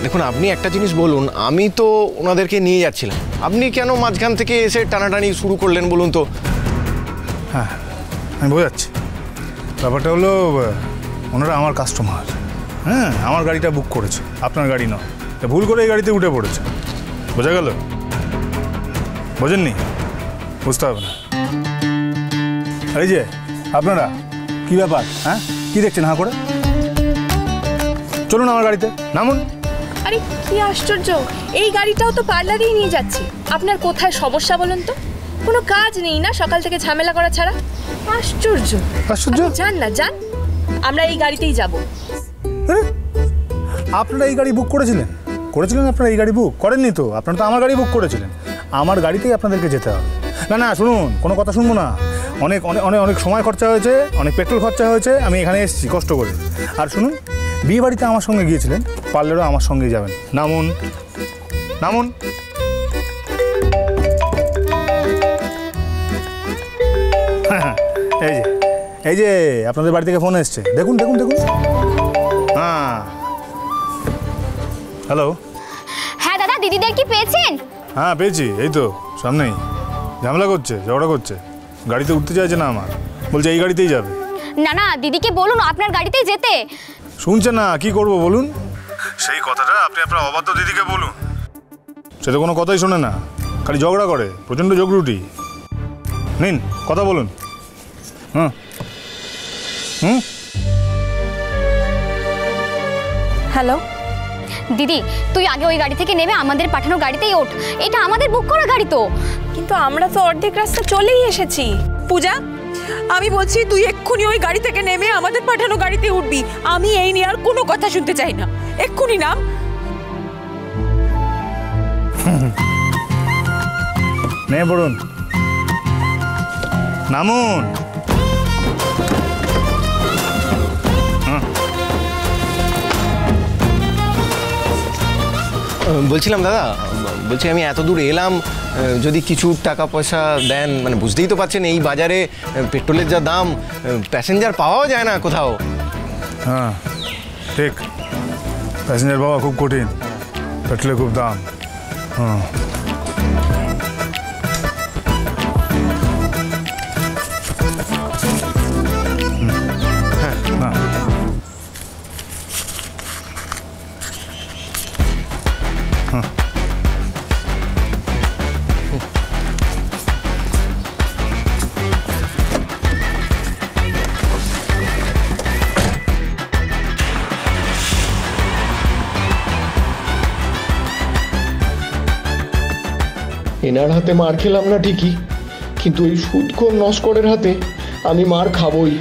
দেখুন, আপনি একটা জিনিস বলুন, আমি তো ওনাদেরকে নিয়ে যাচ্ছিলাম, আপনি কেন মাঝখান থেকে এসে টানাটানি শুরু করলেন বলুন তো? হ্যাঁ, আমি বোঝাচ্ছি। ব্যাপারটা হলো ওনারা আমার কাস্টমার। হ্যাঁ, আমার গাড়িটা বুক করেছে, আপনার গাড়ি নয়। তা ভুল করে এই গাড়িতে উঠে পড়েছে। বোঝা গেল? বোঝেননি? বুঝতে হবে না। এই যে আপনারা, কি ব্যাপার? হ্যাঁ, কি দেখছেন হাঁ করে? চলুন আমার গাড়িতে, নামুন। আরে কি আশ্চর্য, এই গাড়িটাও তো পার্লারেই নিয়ে যাচ্ছি। আপনার কোথায় সমস্যা বলুন তো? কোনো কাজ নেই না সকাল থেকে ঝামেলা করা ছাড়া? আশ্চর্য। আশ্চর্য? যান না, যান, আমরা এই গাড়িতেই যাব। আপনারা এই গাড়ি বুক করেছিলেন? আপনারা এই গাড়ি বুক করেননি তো? আপনারা তো আমার গাড়ি বুক করেছিলেন। আমার গাড়িতেই আপনাদেরকে যেতে হবে। না না, শুনুন, কোনো কথা শুনবো না। অনেক অনেক অনেক অনেক সময় খরচা হয়েছে, অনেক পেট্রোল খরচা হয়েছে, আমি এখানে এসেছি কষ্ট করে। আর শুনুন, বিয়ে বাড়িতে আমার সঙ্গে গিয়েছিলেন, পারলেও আমার সঙ্গেই যাবেন। নামুন, নামুন। হ্যাঁ, এই যে আপনাদের বাড়ি থেকে ফোন এসছে, দেখুন দেখুন দেখুন। হ্যাঁ, হ্যালো। হ্যাঁ দাদা, দিদিদের কি পেয়েছেন? হ্যাঁ পেয়েছি, এই তো সামনেই। ঝামেলা করছে, ঝগড়া করছে, গাড়িতে উঠতে চাইছে না আমার, বলছে এই গাড়িতেই যাবে। না না, দিদিকে বলুন আপনার গাড়িতেই যেতে। শুনছে না, কি করব বলুন? সেই কথাটা আপনি আপনার অবাধ্য দিদিকে বলুন। সে তো কোনো কথাই শোনে না, খালি ঝগড়া করে, প্রচণ্ড ঝগড়ুটি। নিন, কথা বলুন। হুম হুম। হ্যালো দিদি, তুই আগে ওই গাড়ি থেকে নেমে আমাদের পাঠানো গাড়িতেই ওঠ। এটা আমাদের বুক করা গাড়ি তো। কিন্তু আমরা তো অর্ধেক রাস্তা চলেই এসেছি। পূজা, আমি বলছি তুই এক্ষুনি ওই গাড়ি থেকে নেমে আমাদের পাঠানো গাড়িতে উঠবি। আমি এই নিয়ে আর কোনো কথা শুনতে চাই না। এক্ষুনি নাম। নেমে পড়ুন, নামুন। বলছিলাম দাদা, বলছি আমি এত দূর এলাম, যদি কিছু টাকা পয়সা দেন, মানে বুঝতেই তো পারছেন এই বাজারে পেট্রোলের যা দাম, প্যাসেঞ্জার পাওয়াও যায় না কোথাও। হ্যাঁ ঠিক, প্যাসেঞ্জার পাওয়া খুব কঠিন, পেট্রোলের খুব দাম। হ্যাঁ, এনার হাতে মার খেলাম না ঠিকই, কিন্তু এই সুদখোর নস্করের হাতে আমি মার খাবই।